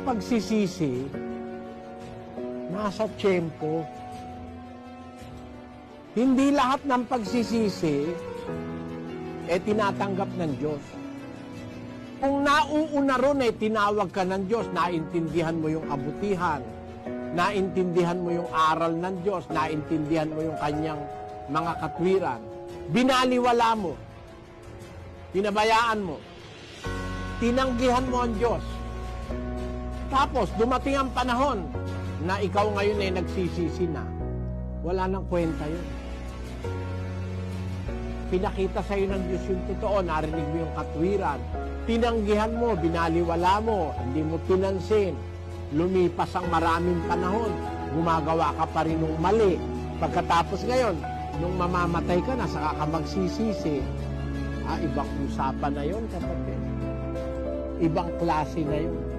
ang pagsisisi, nasa tiyempo. Hindi lahat ng pagsisisi, tinatanggap ng Diyos. Kung nauuna ron, tinawag ka ng Diyos, naintindihan mo yung kabutihan, naintindihan mo yung aral ng Diyos, naintindihan mo yung kanyang mga katwiran, binaliwala mo, pinabayaan mo, tinanggihan mo ang Diyos. Tapos, dumating ang panahon na ikaw ngayon ay nagsisisi na. Wala nang kwenta yun. Pinakita sa'yo ng Diyos yung totoo, narinig mo yung katwiran, tinanggihan mo, binaliwala mo, hindi mo pinansin. Lumipas ang maraming panahon, gumagawa ka pa rin ng mali. Pagkatapos ngayon, nung mamamatay ka na, saka ka magsisisi. Ibang usapan na yun, kapatid. Ibang klase na yun.